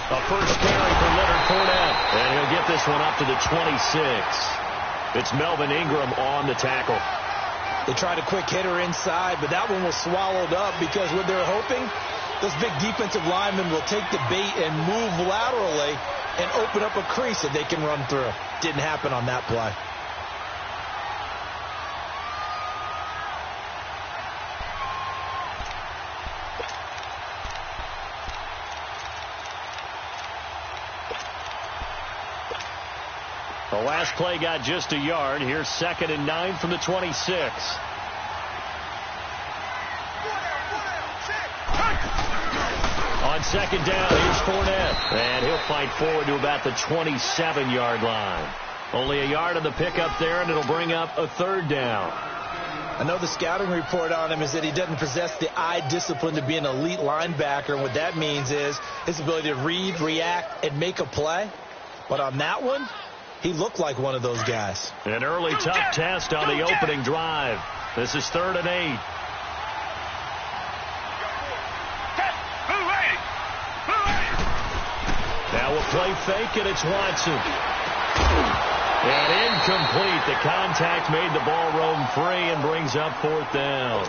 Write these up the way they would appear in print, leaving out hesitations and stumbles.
A first carry for Leonard Fournette. And he'll get this one up to the 26. It's Melvin Ingram on the tackle. They tried a quick hitter inside, but that one was swallowed up because what they're hoping, those big defensive linemen will take the bait and move laterally and open up a crease that they can run through. Didn't happen on that play. The last play got just a yard. Here's 2nd and 9 from the 26. On 2nd down, here's Fournette. And he'll fight forward to about the 27-yard line. Only a yard on the pickup there, and it'll bring up a 3rd down. I know the scouting report on him is that he doesn't possess the eye discipline to be an elite linebacker. And what that means is his ability to read, react, and make a play. But on that one, he looked like one of those guys. An early tough test on the opening drive. This is 3rd and 8. Now we'll play fake, and it's Watson. And incomplete. The contact made the ball roam free and brings up 4th down.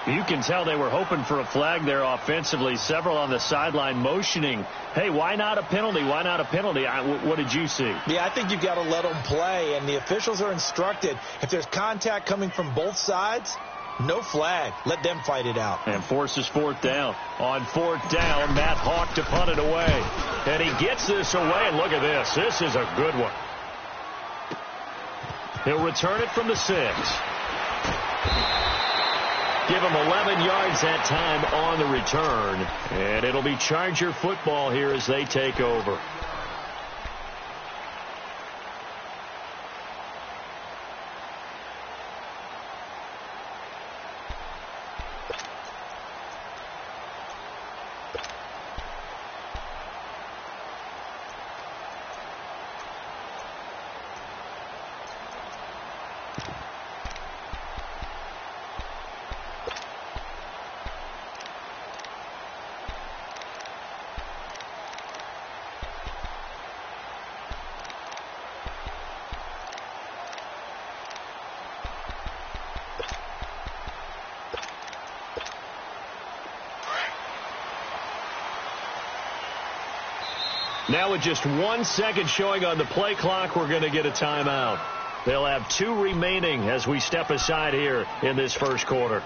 You can tell they were hoping for a flag there offensively. Several on the sideline motioning, hey, why not a penalty? Why not a penalty? What did you see? Yeah, I think you've got to let them play, and the officials are instructed. If there's contact coming from both sides, no flag. Let them fight it out. And forces 4th down. On 4th down, Matt Hawk to punt it away. And he gets this away, and look at this. This is a good one. He'll return it from the 6. Give him 11 yards that time on the return. And it'll be Charger football here as they take over. Now with just 1 second showing on the play clock, we're going to get a timeout. They'll have 2 remaining as we step aside here in this first quarter.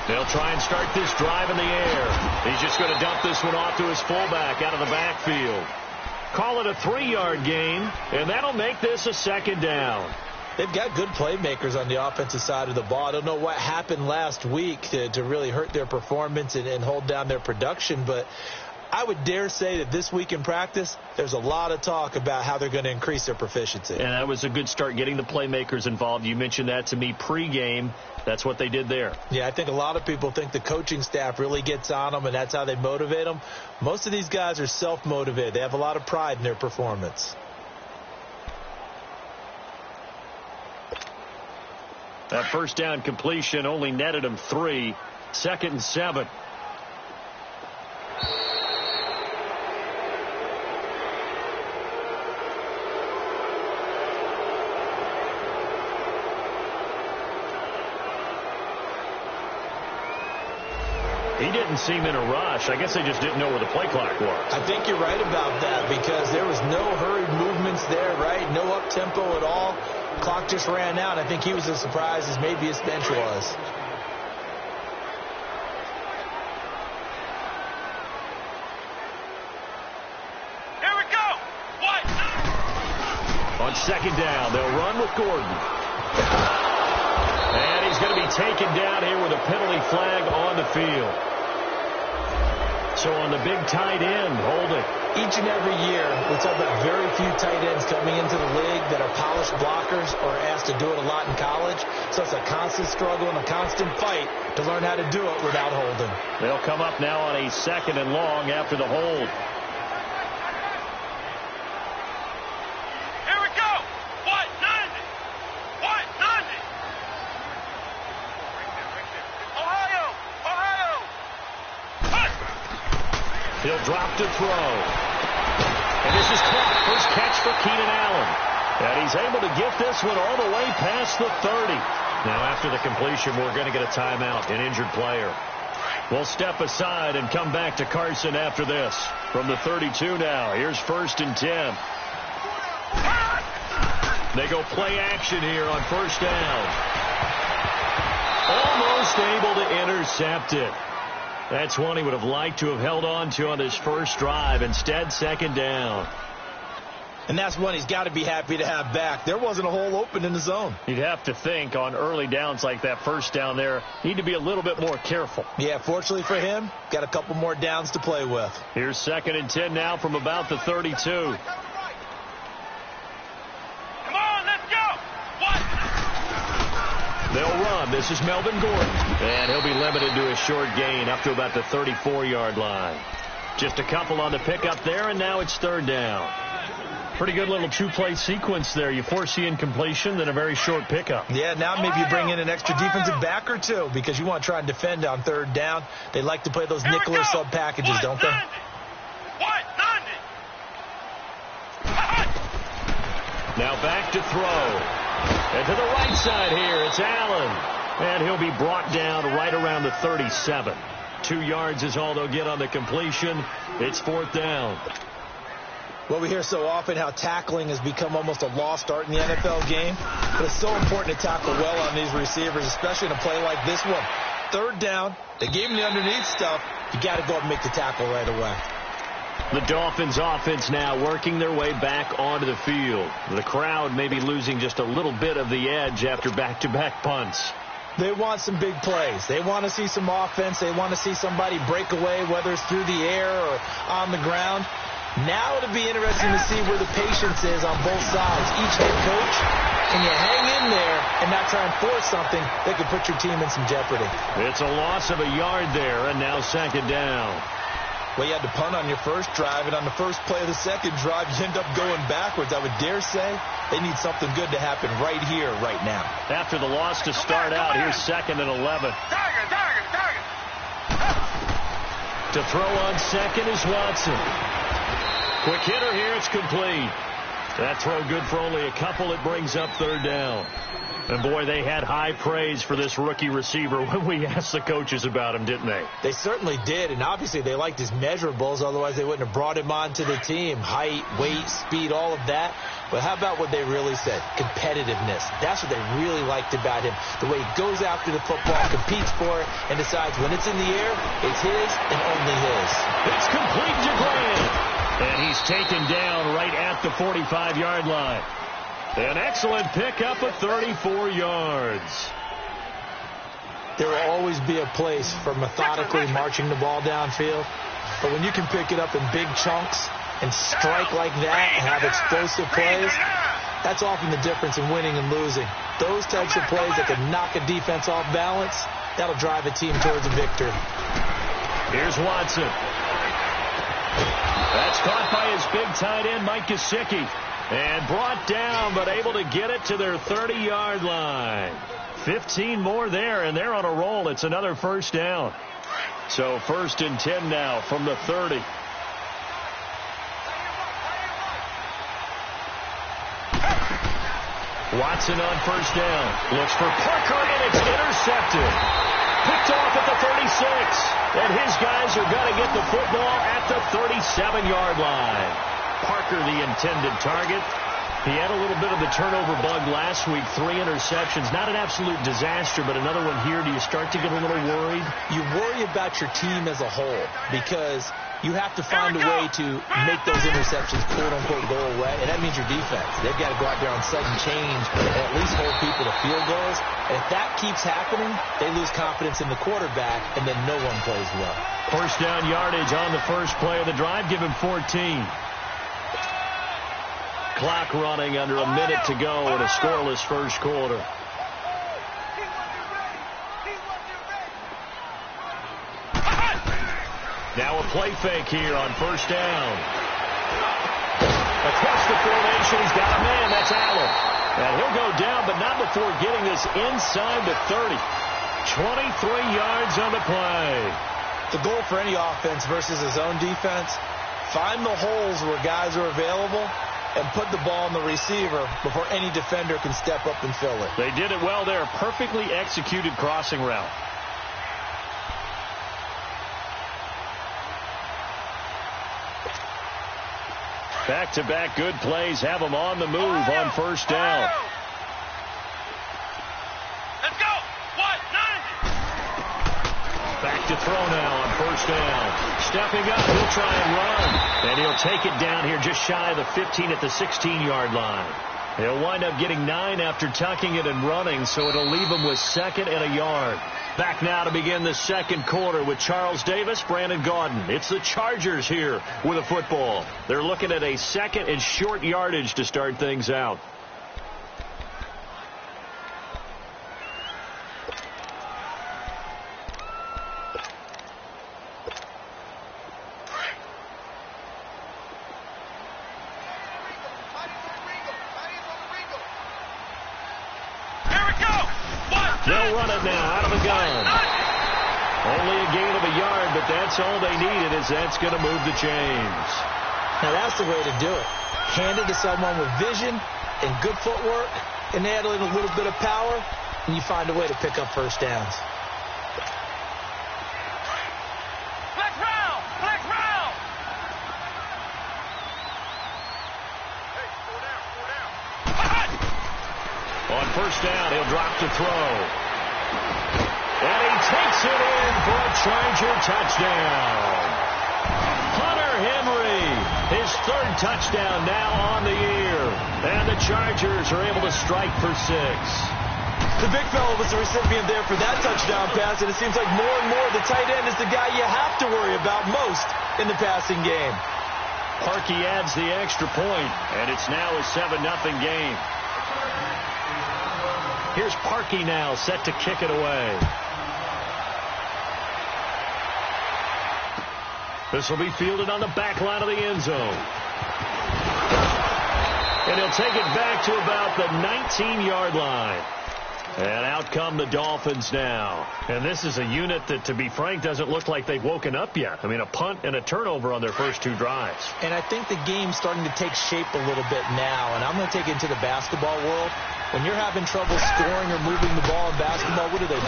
They'll try and start this drive in the air. He's just going to dump this one off to his fullback out of the backfield. Call it a 3-yard gain, and that'll make this a 2nd down. They've got good playmakers on the offensive side of the ball. I don't know what happened last week to really hurt their performance and hold down their production, but I would dare say that this week in practice, there's a lot of talk about how they're going to increase their proficiency. And that was a good start, getting the playmakers involved. You mentioned that to me pregame. That's what they did there. Yeah, I think a lot of people think the coaching staff really gets on them, and that's how they motivate them. Most of these guys are self-motivated. They have a lot of pride in their performance. That first down completion only netted him 3. 2nd and 7. He didn't seem in a rush. I guess they just didn't know where the play clock was. I think you're right about that because there was no hurried movements there, right? No up-tempo at all. Clock just ran out. I think he was as surprised as maybe his bench was. Here we go. What? On 2nd down, they'll run with Gordon. And he's going to be taken down here with a penalty flag on the field. So on the big tight end, holding. Each and every year, we talk about very few tight ends coming into the league that are polished blockers or asked to do it a lot in college. So it's a constant struggle and a constant fight to learn how to do it without holding. They'll come up now on a 2nd and long after the hold. Here we go. What? 9. to throw. And this is caught. First catch for Keenan Allen. And he's able to get this one all the way past the 30. Now, after the completion, we're going to get a timeout, an injured player. We'll step aside and come back to Carson after this. From the 32 now, here's 1st and 10. They go play action here on 1st down. Almost able to intercept it. That's one he would have liked to have held on to on his first drive. Instead, 2nd down. And that's one he's got to be happy to have back. There wasn't a hole open in the zone. You'd have to think on early downs like that 1st down there, need to be a little bit more careful. Yeah, fortunately for him, got a couple more downs to play with. Here's 2nd and 10 now from about the 32. Come on, let's go. What? They'll run. This is Melvin Gordon. And he'll be limited to a short gain up to about the 34-yard line. Just a couple on the pickup there, and now it's 3rd down. Pretty good little 2-play sequence there. You force the incompletion, then a very short pickup. Yeah, now maybe you bring in an extra defensive back or two because you want to try and defend on 3rd down. They like to play those nickel or sub packages, don't they? Now back to throw. And to the right side here, it's Allen. And he'll be brought down right around the 37. 2 yards is all they'll get on the completion. It's 4th down. Well, we hear so often how tackling has become almost a lost art in the NFL game. But it's so important to tackle well on these receivers, especially in a play like this one. 3rd down, they gave him the underneath stuff. You got to go up and make the tackle right away. The Dolphins offense now working their way back onto the field. The crowd may be losing just a little bit of the edge after back-to-back punts. They want some big plays. They want to see some offense. They want to see somebody break away, whether it's through the air or on the ground. Now it'll be interesting to see where the patience is on both sides. Each head coach, can you hang in there and not try and force something that could put your team in some jeopardy? It's a loss of a yard there, and now 2nd down. Well, you had to punt on your first drive, and on the first play of the second drive, you end up going backwards. I would dare say they need something good to happen right here, right now. After the loss to start out, here's 2nd and 11. Target. To throw on 2nd is Watson. Quick hitter here, it's complete. That throw good for only a couple. It brings up 3rd down. And, boy, they had high praise for this rookie receiver when we asked the coaches about him, didn't they? They certainly did, and obviously they liked his measurables. Otherwise, they wouldn't have brought him onto the team. Height, weight, speed, all of that. But how about what they really said? Competitiveness. That's what they really liked about him. The way he goes after the football, competes for it, and decides when it's in the air, it's his and only his. It's complete to Grant. And he's taken down right at the 45-yard line. An excellent pickup of 34 yards. There will always be a place for methodically marching the ball downfield. But when you can pick it up in big chunks and strike like that and have explosive plays, that's often the difference in winning and losing. Those types of plays that can knock a defense off balance, that'll drive a team towards a victory. Here's Watson. That's caught by his big tight end, Mike Gesicki. And brought down, but able to get it to their 30-yard line. 15 more there, and they're on a roll. It's another 1st down. So 1st and 10 now from the 30. Watson on 1st down. Looks for Parker, and it's intercepted. Picked off at the 36. And his guys are going to get the football at the 37-yard line. Parker, the intended target. He had a little bit of the turnover bug last week. 3 interceptions. Not an absolute disaster, but another one here. Do you start to get a little worried? You worry about your team as a whole because you have to find a way to make those interceptions, quote-unquote, go away, and that means your defense. They've got to go out there on sudden change and at least hold people to field goals. And if that keeps happening, they lose confidence in the quarterback, and then no one plays well. 1st down yardage on the first play of the drive. Give him 14. Clock running under a minute to go in a scoreless first quarter. Now a play fake here on 1st down. Across the formation, he's got a man. That's Allen. And he'll go down, but not before getting this inside the 30. 23 yards on the play. The goal for any offense versus his own defense Find the holes where guys are available and put the ball in the receiver before any defender can step up and fill it. They did it well there. Perfectly executed crossing route. Back-to-back good plays have them on the move on first down. Let's go. What? 90. Back to throw now on first down. Stepping up, he'll try and run. And he'll take it down here just shy of the 15 at the 16-yard line. He'll wind up getting 9 after tucking it and running, so it'll leave him with 2nd and a yard. Back now to begin the second quarter with Charles Davis, Brandon Gaudin. It's the Chargers here with a football. They're looking at a 2nd and short yardage to start things out. They'll run it now out of the gun. Only a gain of a yard, but that's all they needed, as that's going to move the chains. Now that's the way to do it. Hand it to someone with vision and good footwork, and add in a little bit of power, and you find a way to pick up first downs. Flex round. Flex round. Hey, slow down. On first down, he'll drop to throw. And he takes it in for a Charger touchdown. Hunter Henry, his 3rd touchdown now on the year. And the Chargers are able to strike for 6. The big fella was the recipient there for that touchdown pass, and it seems like more and more the tight end is the guy you have to worry about most in the passing game. Parkey adds the extra point, and it's now a 7-0 game. Here's Parkey now, set to kick it away. This will be fielded on the back line of the end zone. And he'll take it back to about the 19-yard line. And out come the Dolphins now. And this is a unit that, to be frank, doesn't look like they've woken up yet. I mean, a punt and a turnover on their first 2 drives. And I think the game's starting to take shape a little bit now. And I'm going to take it into the basketball world. When you're having trouble scoring or moving the ball in basketball, what do? Get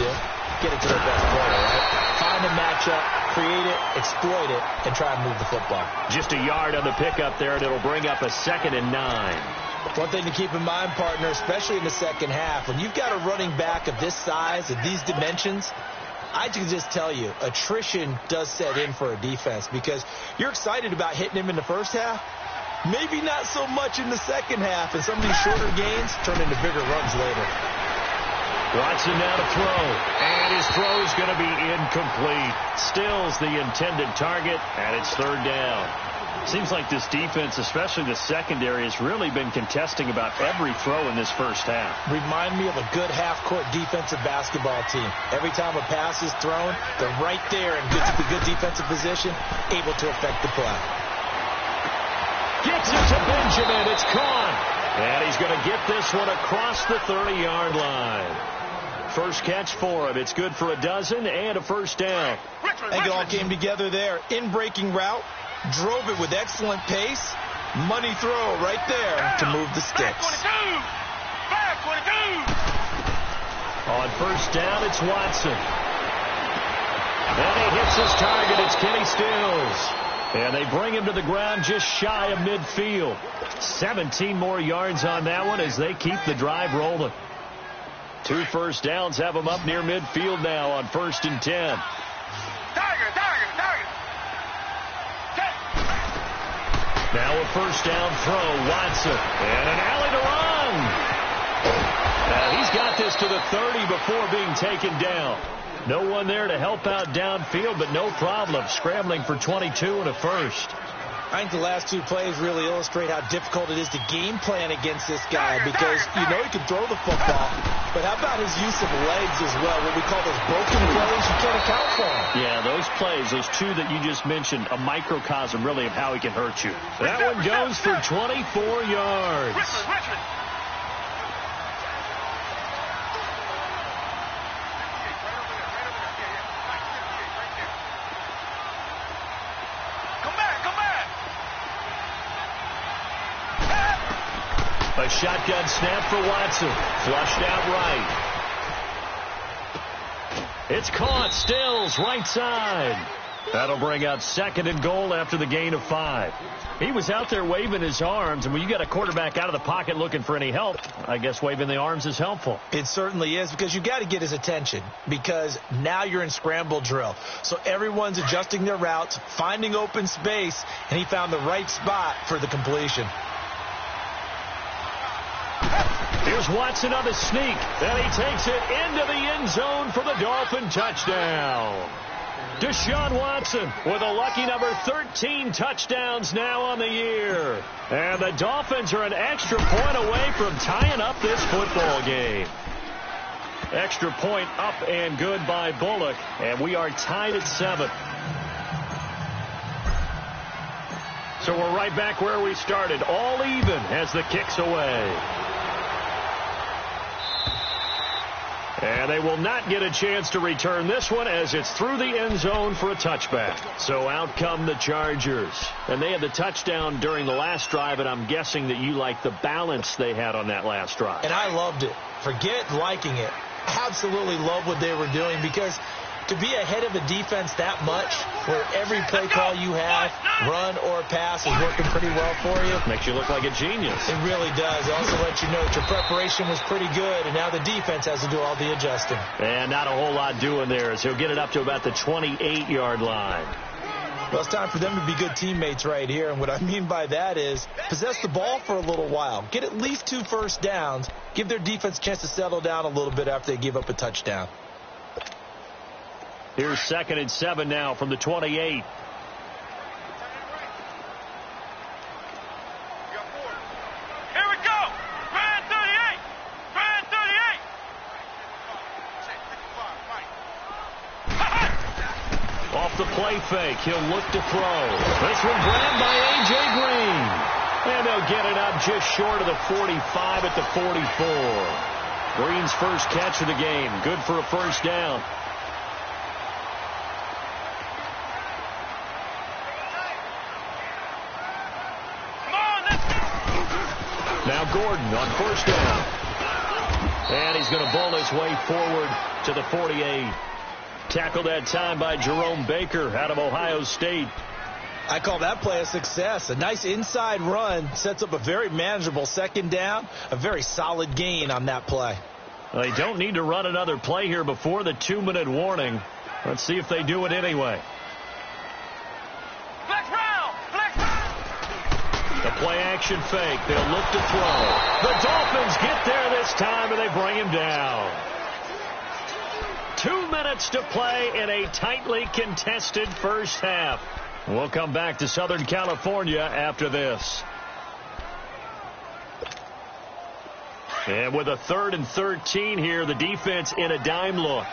it to their best player, right? Find a matchup, create it, exploit it, and try and move the football. Just a yard on the pickup there, and it'll bring up a 2nd and 9. One thing to keep in mind, partner, especially in the second half, when you've got a running back of this size, of these dimensions, I can just tell you, attrition does set in for a defense because you're excited about hitting him in the first half. Maybe not so much in the second half, and some of these shorter gains turn into bigger runs later. Watson now to throw, and his throw is going to be incomplete. Stills the intended target, and it's 3rd down. Seems like this defense, especially the secondary, has really been contesting about every throw in this first half. Remind me of a good half-court defensive basketball team. Every time a pass is thrown, they're right there in good defensive position, able to affect the play. Gets it to Benjamin. It's caught. And he's going to get this one across the 30-yard line. First catch for him. It's good for a dozen and a first down. I think it all came together there. In-breaking route. Drove it with excellent pace. Money throw right there to move the sticks. Back 22. On first down, it's Watson. And he hits his target. It's Kenny Stills. And they bring him to the ground just shy of midfield. 17 more yards on that one as they keep the drive rolling. 2 first downs have them up near midfield now on 1st and 10. Target. Now a first down throw, Watson. And an alley to run. Now he's got this to the 30 before being taken down. No one there to help out downfield, but no problem. Scrambling for 22 and a first. I think the last 2 plays really illustrate how difficult it is to game plan against this guy because you know he can throw the football, but how about his use of legs as well, what we call those broken plays you can't account for him. Yeah, those plays, those 2 that you just mentioned, a microcosm really of how he can hurt you. That one goes for 24 yards. Richmond. Come back. A shotgun snap for Watson. Flushed out right. It's caught. Stills right side. That'll bring up 2nd and goal after the gain of 5. He was out there waving his arms, and when you got a quarterback out of the pocket looking for any help, I guess waving the arms is helpful. It certainly is, because you got to get his attention, because now you're in scramble drill. So everyone's adjusting their routes, finding open space, and he found the right spot for the completion. Here's Watson on the sneak, and he takes it into the end zone for the Dolphin touchdown. Deshaun Watson with a lucky number 13 touchdowns now on the year. And the Dolphins are an extra point away from tying up this football game. Extra point up and good by Bullock, and we are tied at 7. So we're right back where we started, all even as the kick's away. And they will not get a chance to return this one as it's through the end zone for a touchback. So out come the Chargers. And they had the touchdown during the last drive, and I'm guessing that you like the balance they had on that last drive. And I loved it. Forget liking it. Absolutely love what they were doing, because to be ahead of a defense that much, where every play call you have, run or pass, is working pretty well for you. Makes you look like a genius. It really does. It also lets you know that your preparation was pretty good, and now the defense has to do all the adjusting. And not a whole lot doing there, as he'll get it up to about the 28-yard line. Well, it's time for them to be good teammates right here, and what I mean by that is possess the ball for a little while, get at least 2 first downs, give their defense a chance to settle down a little bit after they give up a touchdown. Here's 2nd and 7 now from the 28. Here we go. Brand 38. Brand 38. Off the play fake, he'll look to throw. This one grabbed by A.J. Green. And they'll get it up just short of the 45 at the 44. Green's first catch of the game. Good for a first down. Now Gordon on first down. And he's going to bowl his way forward to the 48. Tackled that time by Jerome Baker out of Ohio State. I call that play a success. A nice inside run sets up a very manageable 2nd down. A very solid gain on that play. They don't need to run another play here before the 2-minute warning. Let's see if they do it anyway. The play-action fake. They'll look to throw. The Dolphins get there this time, and they bring him down. 2 minutes to play in a tightly contested first half. We'll come back to Southern California after this. And with a 3rd and 13 here, the defense in a dime look.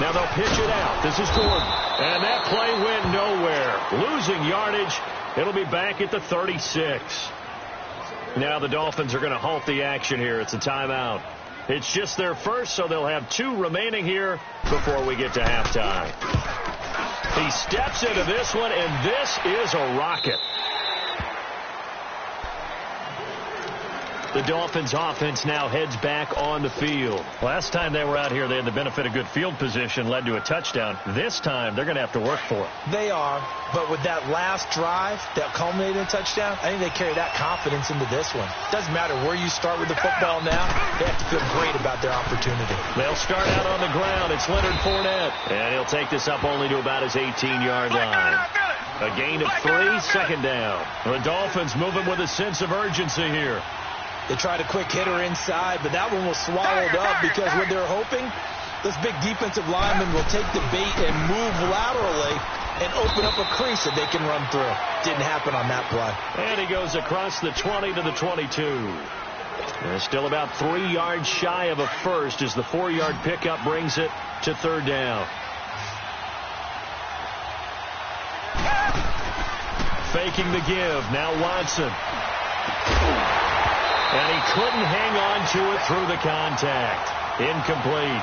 Now they'll pitch it out. This is Gordon. And that play went nowhere. Losing yardage. It'll be back at the 36. Now the Dolphins are going to halt the action here. It's a timeout. It's just their first, so they'll have 2 remaining here before we get to halftime. He steps into this one, and this is a rocket. The Dolphins offense now heads back on the field. Last time they were out here, they had the benefit of good field position, led to a touchdown. This time, they're going to have to work for it. They are, but with that last drive that culminated in a touchdown, I think they carry that confidence into this one. Doesn't matter where you start with the football now, they have to feel great about their opportunity. They'll start out on the ground. It's Leonard Fournette, and he'll take this up only to about his 18-yard line. A gain of 3, 2nd down. The Dolphins moving with a sense of urgency here. They tried a quick hitter inside, but that one was swallowed up because what they're hoping, this big defensive lineman will take the bait and move laterally and open up a crease that they can run through. Didn't happen on that play. And he goes across the 20 to the 22. They're still about 3 yards shy of a first as the 4-yard pickup brings it to 3rd down. Faking the give. Now Watson. And he couldn't hang on to it through the contact. Incomplete.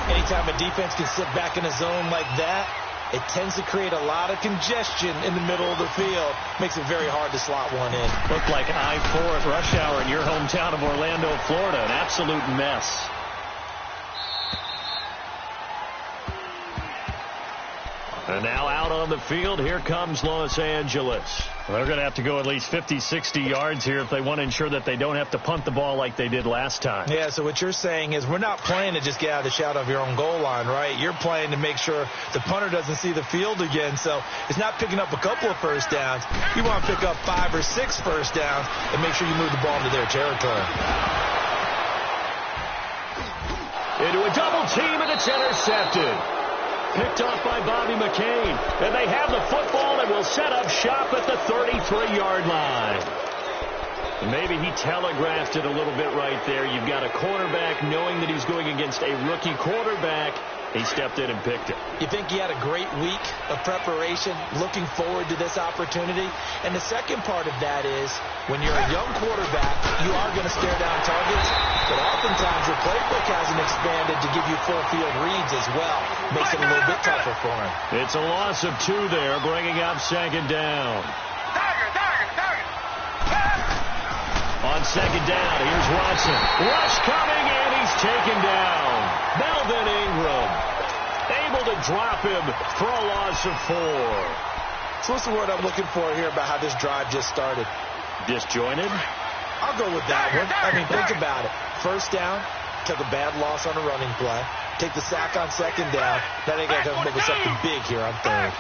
Anytime a defense can sit back in a zone like that, it tends to create a lot of congestion in the middle of the field. Makes it very hard to slot one in. Looked like I-4 at rush hour in your hometown of Orlando, Florida. An absolute mess. And now out on the field, here comes Los Angeles. They're going to have to go at least 50, 60 yards here if they want to ensure that they don't have to punt the ball like they did last time. Yeah, so what you're saying is we're not playing to just get out of the shadow of your own goal line, right? You're playing to make sure the punter doesn't see the field again. So it's not picking up a couple of first downs. You want to pick up 5 or 6 first downs and make sure you move the ball into their territory. Into a double team, and it's intercepted. Picked off by Bobby McCain. And they have the football and will set up shop at the 33-yard line. And maybe he telegraphed it a little bit right there. You've got a quarterback knowing that he's going against a rookie quarterback. He stepped in and picked it. You think he had a great week of preparation, looking forward to this opportunity? And the second part of that is when you're a young quarterback, you are going to stare down targets, but oftentimes your playbook hasn't expanded to give you full field reads as well. Makes it a little bit tougher for him. It's a loss of 2 there, bringing up second down. On second down, here's Watson. Rush coming, and he's taken down. Melvin Ingram able to drop him for a loss of 4. So what's the word I'm looking for here about how this drive just started? Disjointed? I'll go with that one. I mean, think about it. First down, took a bad loss on a running play. Take the sack on second down. Now they got to come up with something big here on third.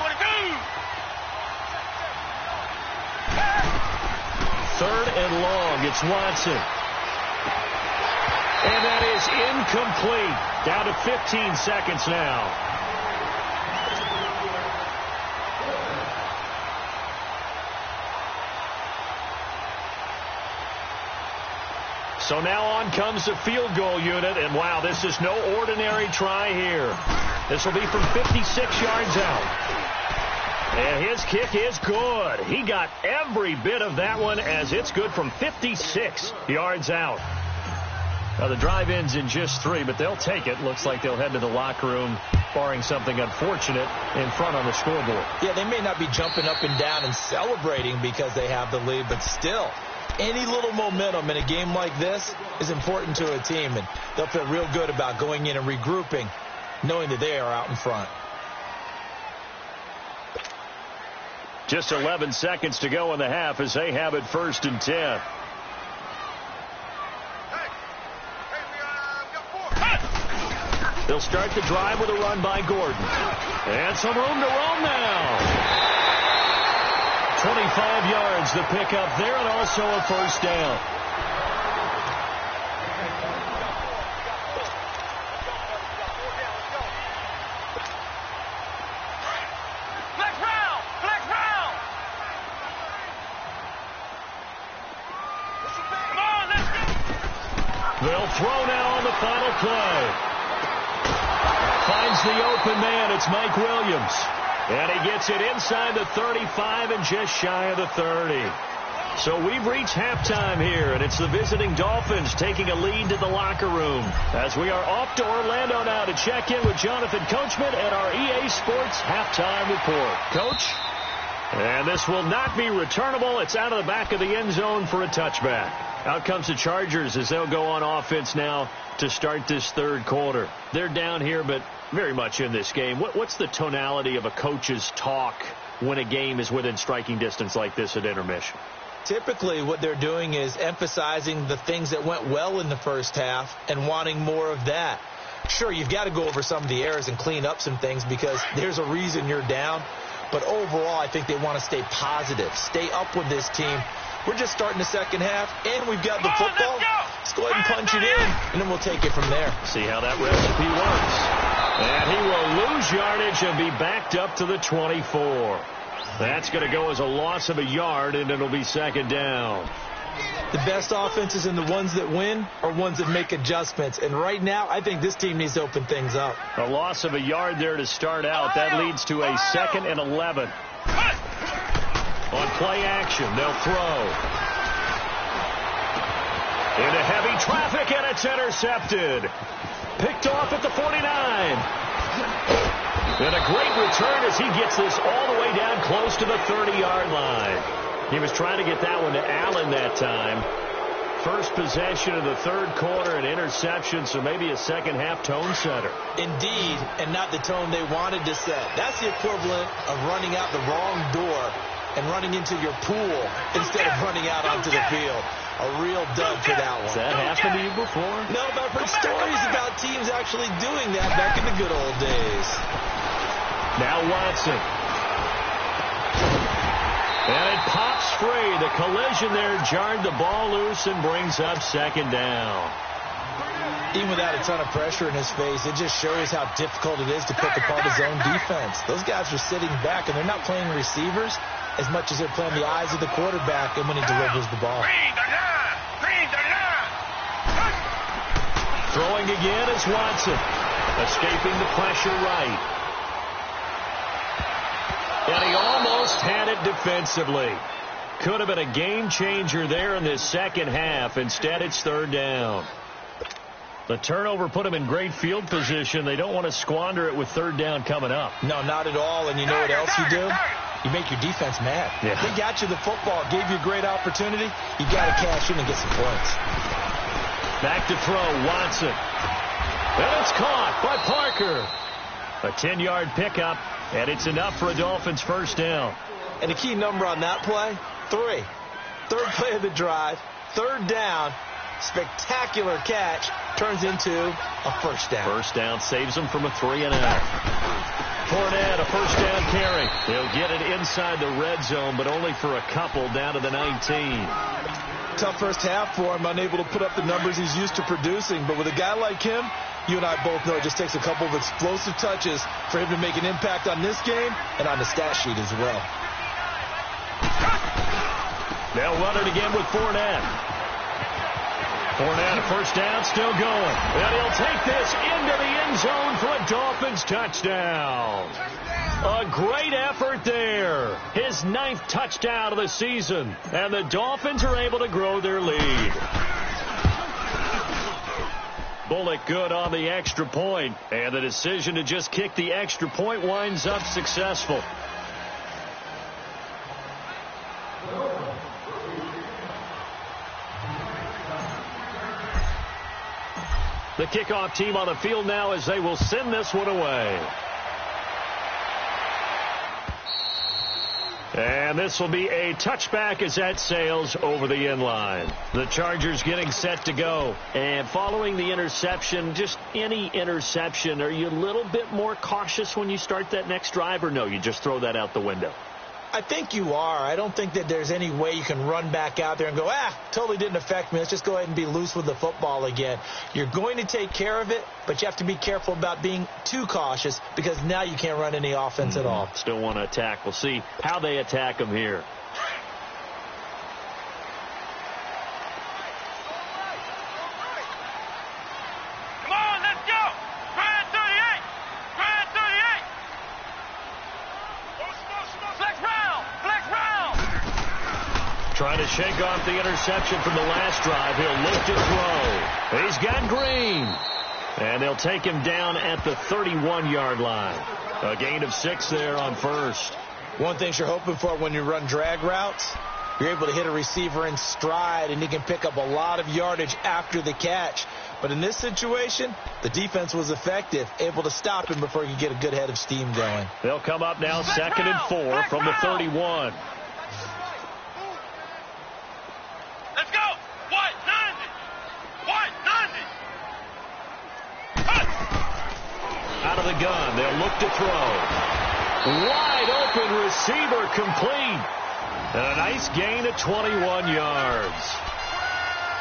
Third and long. It's Watson. And that is incomplete. Down to 15 seconds now. So now on comes the field goal unit. And wow, this is no ordinary try here. This will be from 56 yards out. And his kick is good. He got every bit of that one as it's good from 56 yards out. Now the drive ends in just 3, but they'll take it. Looks like they'll head to the locker room, barring something unfortunate, in front on the scoreboard. Yeah, they may not be jumping up and down and celebrating because they have the lead, but still, any little momentum in a game like this is important to a team, and they'll feel real good about going in and regrouping, knowing that they are out in front. Just 11 seconds to go in the half as they have it 1st and 10. They'll start the drive with a run by Gordon. And some room to roam now. 25 yards the pickup there, and also a first down. They'll throw now on the final play. Finds the open man. It's Mike Williams. And he gets it inside the 35 and just shy of the 30. So we've reached halftime here, and it's the visiting Dolphins taking a lead to the locker room. As we are off to Orlando now to check in with Jonathan Coachman at our EA Sports Halftime Report. Coach? And this will not be returnable. It's out of the back of the end zone for a touchback. Out comes the Chargers as they'll go on offense now to start this third quarter. They're down here, but very much in this game. What's the tonality of a coach's talk when a game is within striking distance like this at intermission? Typically, what they're doing is emphasizing the things that went well in the first half and wanting more of that. Sure, you've got to go over some of the errors and clean up some things because there's a reason you're down. But overall, I think they want to stay positive, stay up with this team. We're just starting the second half, and we've got the football. Let's go ahead and punch it in, and then we'll take it from there. See how that recipe works. And he will lose yardage and be backed up to the 24. That's going to go as a loss of a yard, and it'll be second down. The best offenses and the ones that win are ones that make adjustments. And right now, I think this team needs to open things up. A loss of a yard there to start out. That leads to a 2nd and 11. On play action, they'll throw. Into heavy traffic, and it's intercepted. Picked off at the 49. And a great return as he gets this all the way down close to the 30-yard line. He was trying to get that one to Allen that time. First possession of the third quarter, an interception, so maybe a second-half tone setter. Indeed, and not the tone they wanted to set. That's the equivalent of running out the wrong door and running into your pool instead of running out onto the field. A real dud for that one. Has that happened to you before? No, but I've heard stories about teams actually doing that back in the good old days. Now Watson. And it pops free. The collision there jarred the ball loose and brings up second down. Even without a ton of pressure in his face, it just shows how difficult it is to pick apart his own defense. Those guys are sitting back, and they're not playing receivers as much as they're playing the eyes of the quarterback and when he delivers the ball. Throwing again is Watson. Escaping the pressure right. And he almost had it defensively. Could have been a game changer there in this second half. Instead, it's third down. The turnover put him in great field position. They don't want to squander it with third down coming up. No, not at all. And you know what else you do? You make your defense mad. Yeah. They got you the football, gave you a great opportunity. You got to cash in and get some points. Back to throw, Watson. And it's caught by Parker. A 10-yard pickup, and it's enough for a Dolphins first down. And the key number on that play, 3. Third play of the drive, third down, spectacular catch, turns into a first down. First down saves him from a 3-and-out. Fournette, a first down carry. He'll get it inside the red zone, but only for a couple down to the 19. Tough first half for him, unable to put up the numbers he's used to producing. But with a guy like him, you and I both know it just takes a couple of explosive touches for him to make an impact on this game and on the stat sheet as well. They'll run it again with Fournette. Fournette, a first down, still going. And he'll take this into the end zone for a Dolphins touchdown. A great effort there. His 9th touchdown of the season. And the Dolphins are able to grow their lead. Bullock good on the extra point. And the decision to just kick the extra point winds up successful. The kickoff team on the field now as they will send this one away. And this will be a touchback as that sails over the end line. The Chargers getting set to go. And following the interception, just any interception, are you a little bit more cautious when you start that next drive, or no, you just throw that out the window? I think you are. I don't think that there's any way you can run back out there and go, totally didn't affect me. Let's just go ahead and be loose with the football again. You're going to take care of it, but you have to be careful about being too cautious because now you can't run any offense at all. Still want to attack. We'll see how they attack them here. Come on, let's go. Grind 38. Grind 38. Flex round. Flex round. Trying to shake off the interception from the last drive. He'll look to throw. He's got Green. And they'll take him down at the 31-yard line. A gain of 6 there on first. One thing you're hoping for when you run drag routes, you're able to hit a receiver in stride, and he can pick up a lot of yardage after the catch. But in this situation, the defense was effective, able to stop him before he could get a good head of steam going. They'll come up now 2nd and 4 from the 31. Let's go. What? 90. What? 90. Out of the gun, they'll look to throw. Wide open receiver complete. And a nice gain of 21 yards.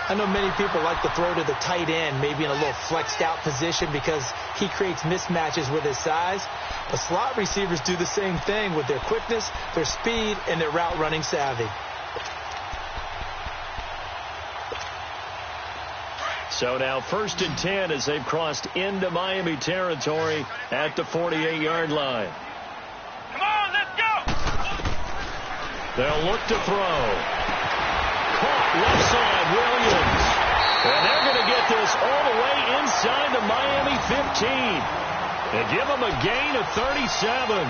I know many people like to throw to the tight end, maybe in a little flexed out position because he creates mismatches with his size. But slot receivers do the same thing with their quickness, their speed, and their route running savvy. So now 1st and 10 as they've crossed into Miami territory at the 48-yard line. Come on, let's go. They'll look to throw. Caught left side, Williams. And they're going to get this all the way inside the Miami 15. They give him a gain of 37.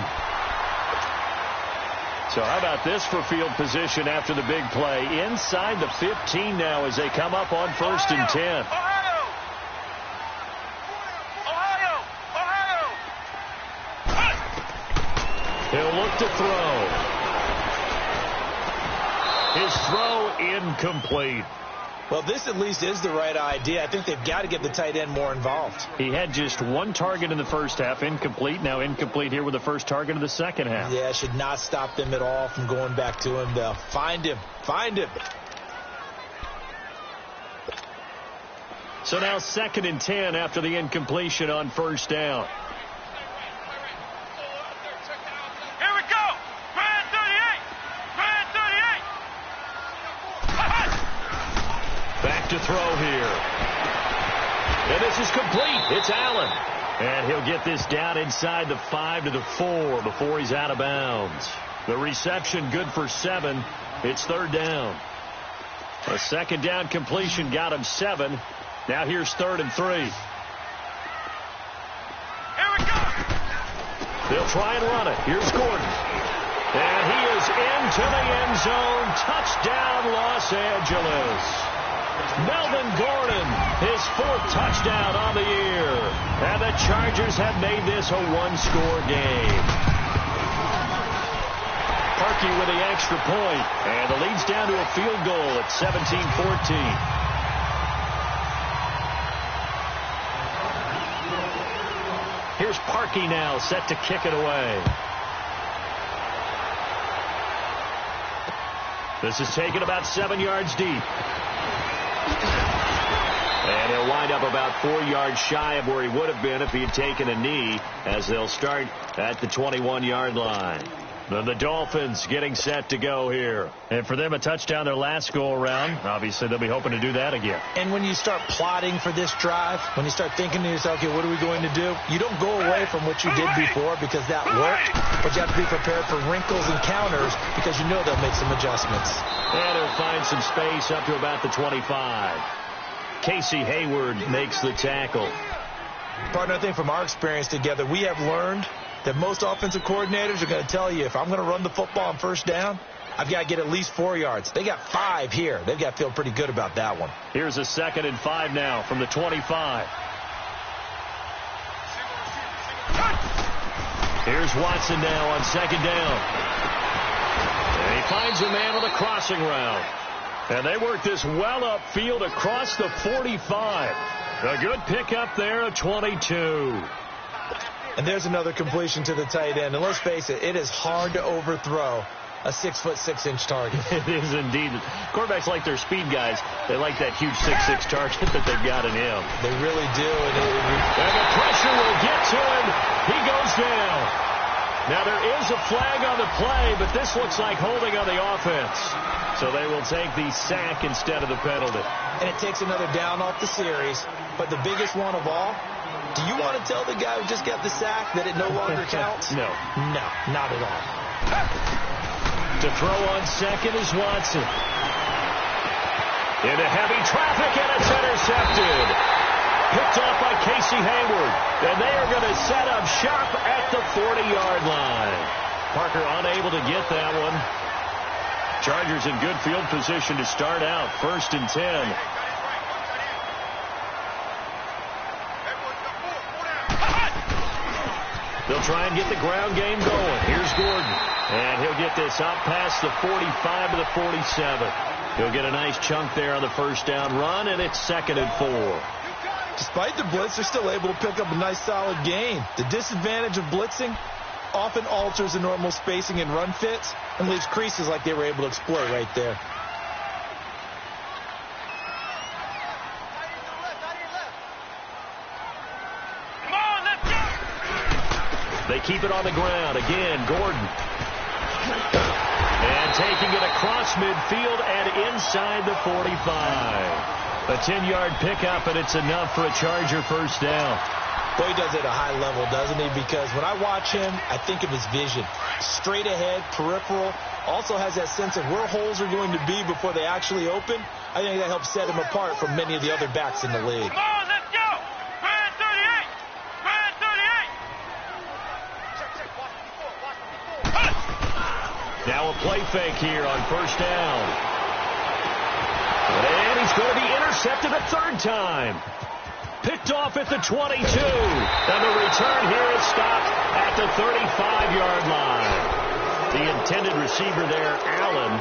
So how about this for field position after the big play? Inside the 15 now as they come up on 1st and 10. He'll look to throw. His throw incomplete. Well, this at least is the right idea. I think they've got to get the tight end more involved. He had just one target in the first half, incomplete. Now incomplete here with the first target of the second half. Yeah, it should not stop them at all from going back to him. They'll find him. Find him. So now 2nd and 10 after the incompletion on 1st down. Here we go. Grand 38. Grand 38. Back to throw here. And this is complete. It's Allen. And he'll get this down inside the 5 to the 4 before he's out of bounds. The reception good for 7. It's 3rd down. A 2nd down completion got him 7. Now here's 3rd and 3. Here we go. They'll try and run it. Here's Gordon. And he is into the end zone. Touchdown, Los Angeles. Melvin Gordon, his 4th touchdown on the year. And the Chargers have made this a one-score game. Parkey with the extra point. And the lead's down to a field goal at 17-14. Here's Parkey now, set to kick it away. This is taken about 7 yards deep. And he'll wind up about 4 yards shy of where he would have been if he had taken a knee, as they'll start at the 21-yard line. Then the Dolphins getting set to go here. And for them, a touchdown their last go-around. Obviously, they'll be hoping to do that again. And when you start plotting for this drive, when you start thinking to yourself, okay, what are we going to do? You don't go away from what you did before because that worked, but you have to be prepared for wrinkles and counters because you know they'll make some adjustments. And he'll find some space up to about the 25. Casey Hayward makes the tackle. Partner, I think from our experience together, we have learned that most offensive coordinators are going to tell you, if I'm going to run the football on 1st down, I've got to get at least 4 yards. They got 5 here. They've got to feel pretty good about that one. Here's a 2nd and 5 now from the 25. Here's Watson now on 2nd down. And he finds a man with a crossing route. And they work this well upfield across the 45. A good pickup there at 22. And there's another completion to the tight end. And let's face it, it is hard to overthrow a 6'6" target. It is indeed. Quarterbacks like their speed guys. They like that huge 6'6" target that they've got in him. They really do. And the pressure will get to him. He goes down. Now there is a flag on the play, but this looks like holding on the offense. So they will take the sack instead of the penalty. And it takes another down off the series. But the biggest one of all, do you want to tell the guy who just got the sack that it no longer counts? No. No, not at all. To throw on 2nd is Watson. Into heavy traffic, and it's intercepted. Picked off by Casey Hayward. And they are going to set up shop at the 40-yard line. Parker unable to get that one. Chargers in good field position to start out. 1st and 10. They'll try and get the ground game going. Here's Gordon. And he'll get this up past the 45 to the 47. He'll get a nice chunk there on the 1st down run, and it's 2nd and 4. Despite the blitz, they're still able to pick up a nice solid gain. The disadvantage of blitzing often alters the normal spacing and run fits and leaves creases like they were able to exploit right there. They keep it on the ground. Again, Gordon. And taking it across midfield and inside the 45. A 10-yard pickup, and it's enough for a Charger 1st down. Boy, he does it at a high level, doesn't he? Because when I watch him, I think of his vision. Straight ahead, peripheral. Also has that sense of where holes are going to be before they actually open. I think that helps set him apart from many of the other backs in the league. Come on, let's go. Grand 38. Grand 38. Now a play fake here on first down. And he's going to be intercepted a third time. Picked off at the 22. And the return here is stopped at the 35-yard line. The intended receiver there, Allen.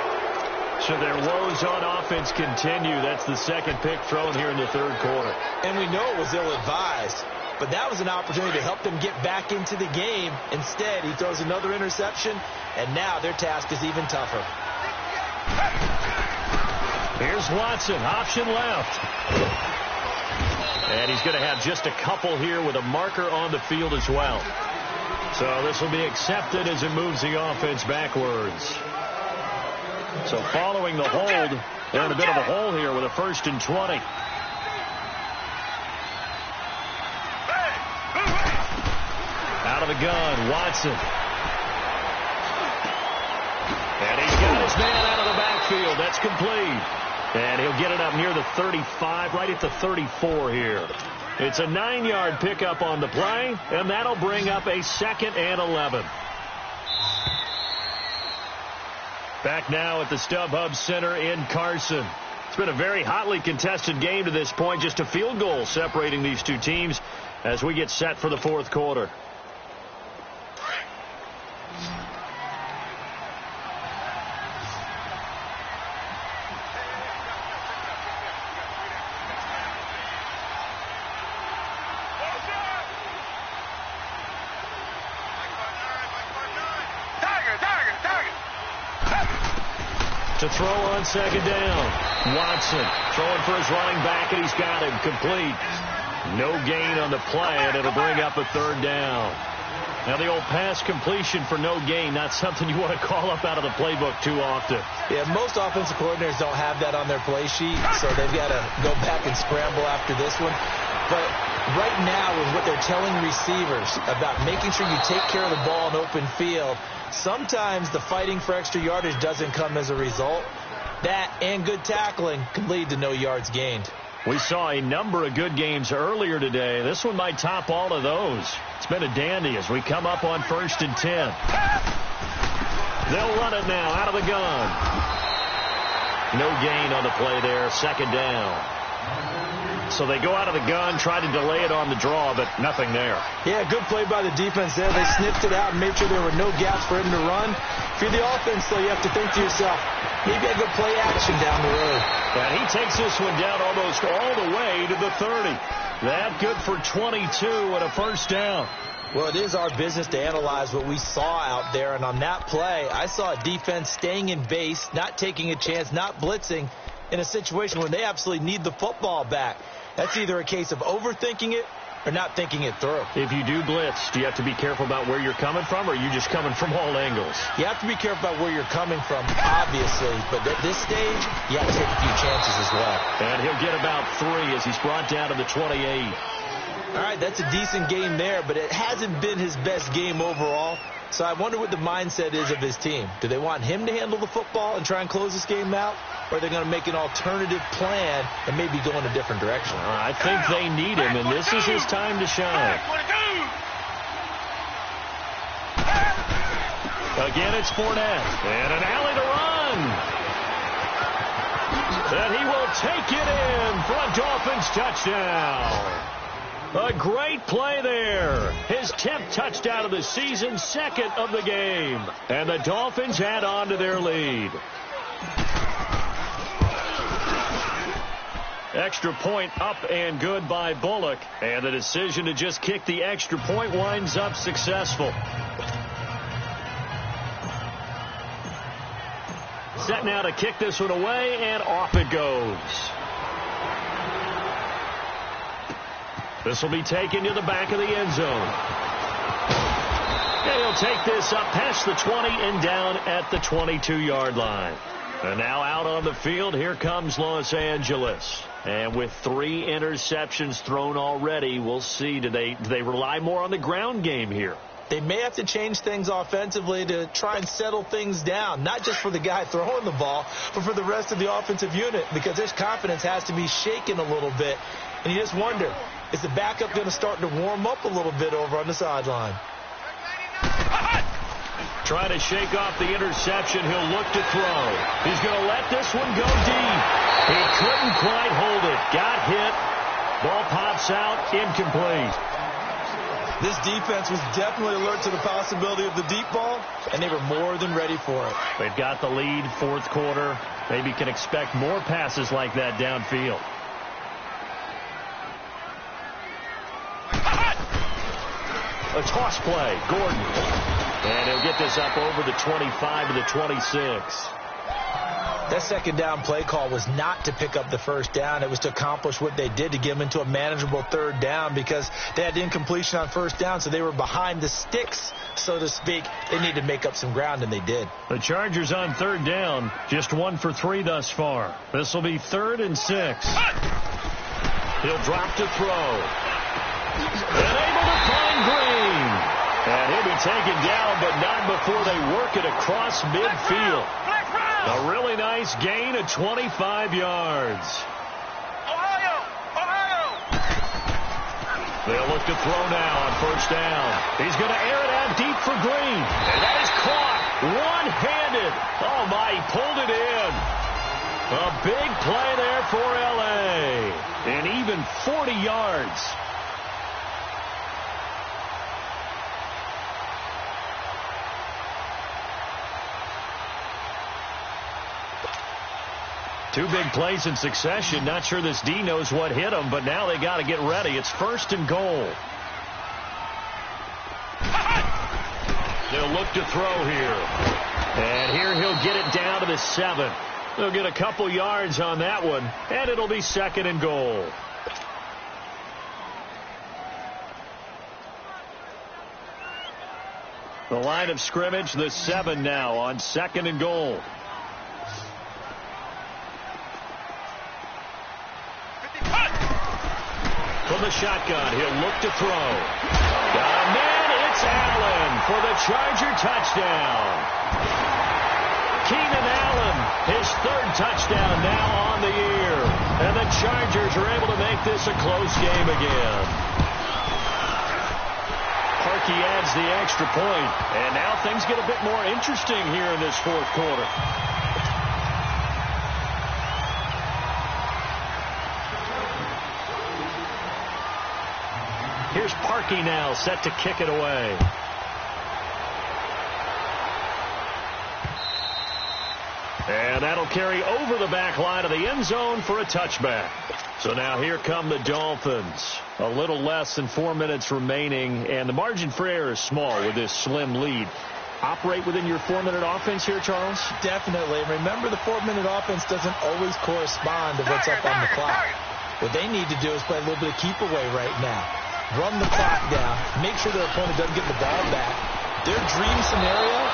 So their woes on offense continue. That's the second pick thrown here in the third quarter. And we know it was ill-advised. But that was an opportunity to help them get back into the game. Instead, he throws another interception, and now their task is even tougher. Here's Watson, option left. And he's going to have just a couple here with a marker on the field as well. So this will be accepted as it moves the offense backwards. So following the hold, they're in a bit of a hole here with a 1st and 20. Out of the gun, Watson. And he's got his man out of the backfield. That's complete. And he'll get it up near the 35, right at the 34 here. It's a 9-yard pickup on the play, and that'll bring up a 2nd and 11. Back now at the StubHub Center in Carson. It's been a very hotly contested game to this point. Just a field goal separating these two teams as we get set for the fourth quarter. To throw on second down. Watson throwing for his running back, and he's got him complete. No gain on the play, and it'll bring up a 3rd down. Now the old pass completion for no gain, not something you want to call up out of the playbook too often. Yeah, most offensive coordinators don't have that on their play sheet, so they've got to go back and scramble after this one. But right now with what they're telling receivers about making sure you take care of the ball in open field, sometimes the fighting for extra yardage doesn't come as a result. That and good tackling can lead to no yards gained. We saw a number of good games earlier today. This one might top all of those. It's been a dandy as we come up on 1st and 10. They'll run it now out of the gun. No gain on the play there. 2nd down. So they go out of the gun, try to delay it on the draw, but nothing there. Yeah, good play by the defense there. They sniffed it out and made sure there were no gaps for him to run. If you're the offense, though, you have to think to yourself, maybe I go play action down the road. And he takes this one down almost all the way to the 30. That good for 22 and a 1st down. Well, it is our business to analyze what we saw out there. And on that play, I saw a defense staying in base, not taking a chance, not blitzing in a situation where they absolutely need the football back. That's either a case of overthinking it or not thinking it through. If you do blitz, do you have to be careful about where you're coming from, or are you just coming from all angles? You have to be careful about where you're coming from, obviously. But at this stage, you have to take a few chances as well. And he'll get about 3 as he's brought down to the 28. All right, that's a decent game there, but it hasn't been his best game overall. So I wonder what the mindset is of his team. Do they want him to handle the football and try and close this game out? Or are they going to make an alternative plan and maybe go in a different direction? I think they need him, and this is his time to shine. Again, it's Fournette. And an alley to run. And he will take it in for a Dolphins touchdown. A great play there. His 10th touchdown of the season, 2nd of the game. And the Dolphins add on to their lead. Extra point up and good by Bullock. And the decision to just kick the extra point winds up successful. Set now to kick this one away, and off it goes. This will be taken to the back of the end zone. And he'll take this up past the 20 and down at the 22-yard line. And now out on the field, here comes Los Angeles. And with 3 interceptions thrown already, we'll see. Do they rely more on the ground game here? They may have to change things offensively to try and settle things down, not just for the guy throwing the ball, but for the rest of the offensive unit, because his confidence has to be shaken a little bit. And you just wonder, is the backup going to start to warm up a little bit over on the sideline? trying to shake off the interception. He'll look to throw. He's going to let this one go deep. He couldn't quite hold it. Got hit. Ball pops out. Incomplete. This defense was definitely alert to the possibility of the deep ball, and they were more than ready for it. They've got the lead, fourth quarter. Maybe can expect more passes like that downfield. A toss play, Gordon. And he'll get this up over the 25 to the 26. That second down play call was not to pick up the first down. It was to accomplish what they did, to get them into a manageable third down, because they had incompletion on first down, so they were behind the sticks, so to speak. They needed to make up some ground, and they did. The Chargers on third down, just 1 for 3 thus far. This will be 3rd and 6. He'll drop to throw. And able to find Green. And he'll be taken down, but not before they work it across midfield. A really nice gain of 25 yards. Ohio! They'll look to throw now on first down. He's going to air it out deep for Green. And that is caught one-handed. Oh, my, he pulled it in. A big play there for L.A. And even 40 yards. Two big plays in succession. Not sure this D knows what hit him, but now they got to get ready. It's 1st and goal. They'll look to throw here. And here he'll get it down to the 7. They'll get a couple yards on that one, and it'll be 2nd and goal. The line of scrimmage, the 7 now on 2nd and goal. From the shotgun, he'll look to throw. Got a man, it's Allen for the Charger touchdown. Keenan Allen, his 3rd touchdown now on the year. And the Chargers are able to make this a close game again. Parkey adds the extra point, and now things get a bit more interesting here in this fourth quarter. Here's Parkey now, set to kick it away. And that'll carry over the back line of the end zone for a touchback. So now here come the Dolphins. A little less than 4 minutes remaining, and the margin for error is small with this slim lead. Operate within your 4-minute offense here, Charles? Definitely. Remember, the 4-minute offense doesn't always correspond to what's up on the clock. What they need to do is play a little bit of keep away right now. Run the clock down. Make sure their opponent doesn't get the ball back. Their dream scenario,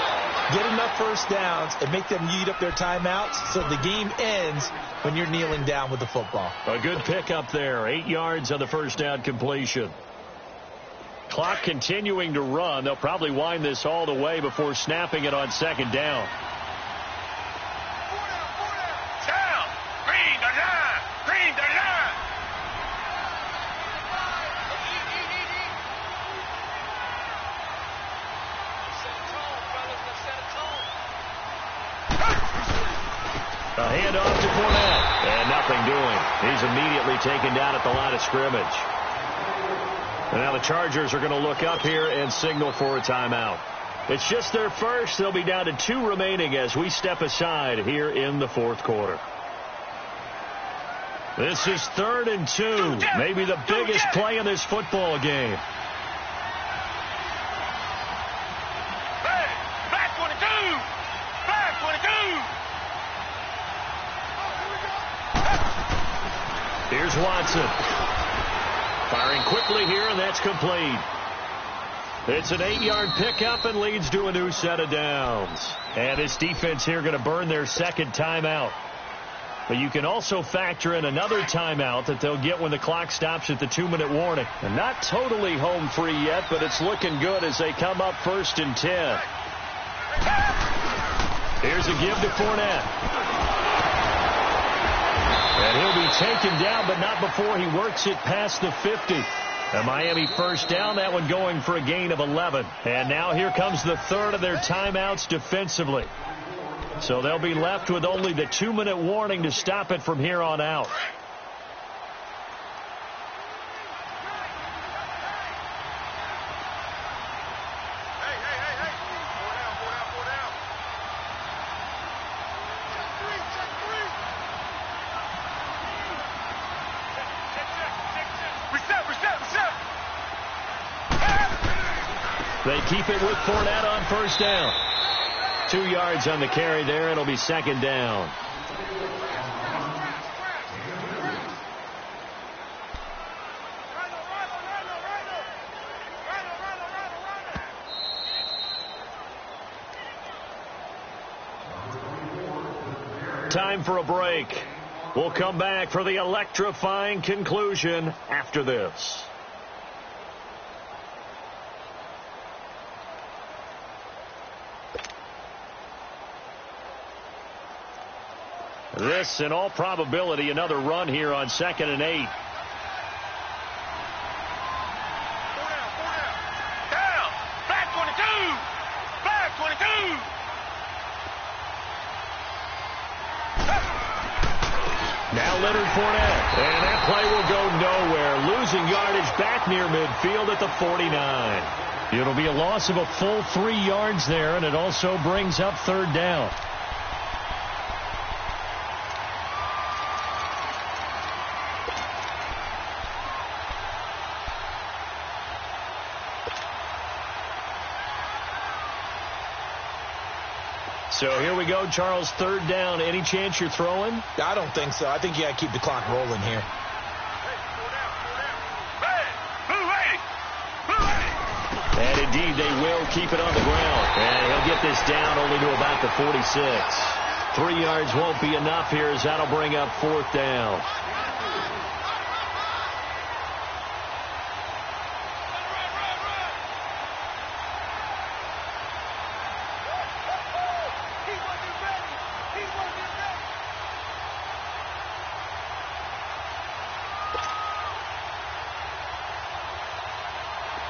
get enough first downs and make them eat up their timeouts so the game ends when you're kneeling down with the football. A good pickup there. 8 yards on the first down completion. Clock continuing to run. They'll probably wind this all the way before snapping it on 2nd down. Down! Green, the line! Green, the line! A handoff to Fournette. And nothing doing. He's immediately taken down at the line of scrimmage. And now the Chargers are going to look up here and signal for a timeout. It's just their first. They'll be down to 2 remaining as we step aside here in the fourth quarter. This is 3rd and 2. Maybe the biggest play in this football game. Back 22! Back 22! Here's Watson. Firing quickly here, and that's complete. It's an 8-yard pickup and leads to a new set of downs. And this defense here going to burn their 2nd timeout. But you can also factor in another timeout that they'll get when the clock stops at the 2-minute warning. And not totally home free yet, but it's looking good as they come up 1st and 10. Here's a give to Fournette. And he'll be taken down, but not before he works it past the 50. A Miami first down, that one going for a gain of 11. And now here comes the third of their timeouts defensively. So they'll be left with only the 2-minute warning to stop it from here on out. They keep it with Fournette on first down. 2 yards on the carry there. It'll be second down. Time for a break. We'll come back for the electrifying conclusion after this. This, in all probability, another run here on 2nd and 8. Down. Flag 22. Flag 22. Now Leonard Fournette. And that play will go nowhere. Losing yardage back near midfield at the 49. It'll be a loss of a full 3 yards there, and it also brings up third down. So here we go, Charles, third down. Any chance you're throwing? I don't think so. I think you got to keep the clock rolling here. And indeed, they will keep it on the ground. And he'll get this down only to about the 46. 3 yards won't be enough here as that'll bring up fourth down.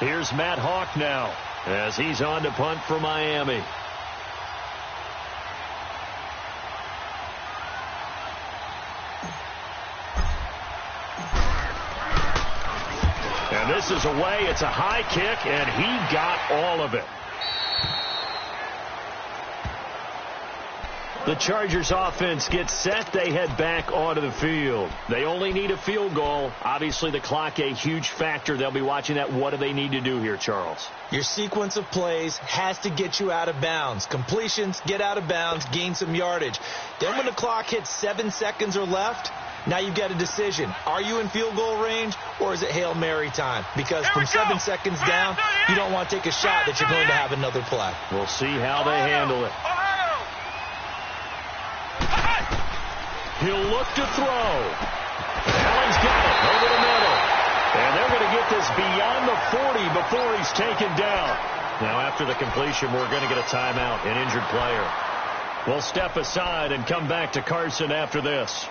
Here's Matt Hawk now as he's on to punt for Miami. And this is away. It's a high kick, and he got all of it. The Chargers offense gets set. They head back onto the field. They only need a field goal. Obviously, the clock a huge factor. They'll be watching that. What do they need to do here, Charles? Your sequence of plays has to get you out of bounds. Completions, get out of bounds, gain some yardage. Then when the clock hits 7 seconds or left, now you've got a decision. Are you in field goal range, or is it Hail Mary time? Because from 7 seconds down, you don't want to take a shot that you're going to have another play. We'll see how they handle it. He'll look to throw. Allen's got it over the middle. And they're going to get this beyond the 40 before he's taken down. Now, after the completion, we're going to get a timeout, an injured player. We'll step aside and come back to Carson after this.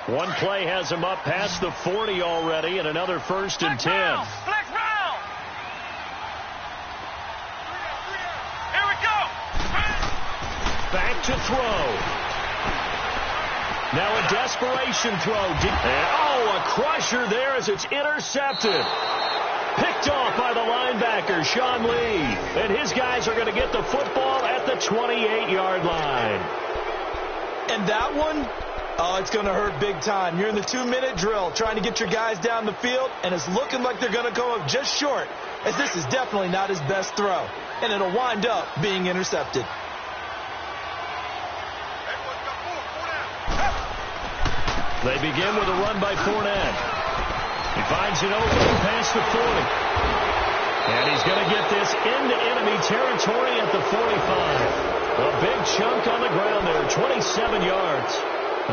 One play has him up past the 40 already, and another 1st and 10. Here we go. Back to throw. Now a desperation throw. A crusher there as it's intercepted. Picked off by the linebacker, Sean Lee. And his guys are going to get the football at the 28-yard line. And that one, it's going to hurt big time. You're in the 2-minute drill trying to get your guys down the field, and it's looking like they're going to come up just short, as this is definitely not his best throw. And it'll wind up being intercepted. They begin with a run by Fournette. He finds an opening past the 40. And he's going to get this into enemy territory at the 45. A big chunk on the ground there, 27 yards.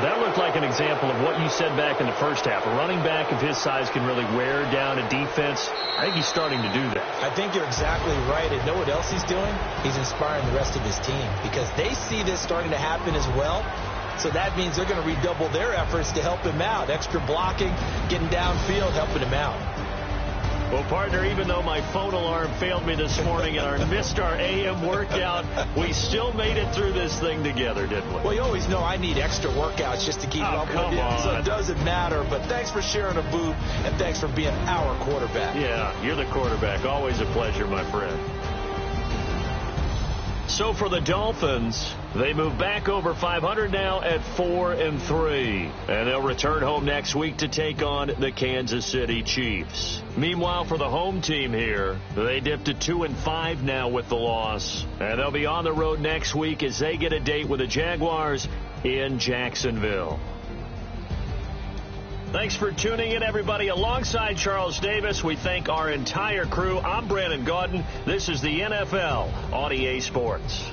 That looked like an example of what you said back in the first half. A running back of his size can really wear down a defense. I think he's starting to do that. I think you're exactly right. And know what else he's doing? He's inspiring the rest of his team because they see this starting to happen as well. So that means they're going to redouble their efforts to help him out. Extra blocking, getting downfield, helping him out. Well, partner, even though my phone alarm failed me this morning and missed our AM workout, we still made it through this thing together, didn't we? Well, you always know I need extra workouts just to keep up with you, so it doesn't matter. But thanks for sharing a boot, and thanks for being our quarterback. Yeah, you're the quarterback. Always a pleasure, my friend. So for the Dolphins, they move back over 500 now at 4-3. And they'll return home next week to take on the Kansas City Chiefs. Meanwhile, for the home team here, they dipped to 2-5 now with the loss. And they'll be on the road next week as they get a date with the Jaguars in Jacksonville. Thanks for tuning in, everybody. Alongside Charles Davis, we thank our entire crew. I'm Brandon Gaudin. This is the NFL on EA Sports.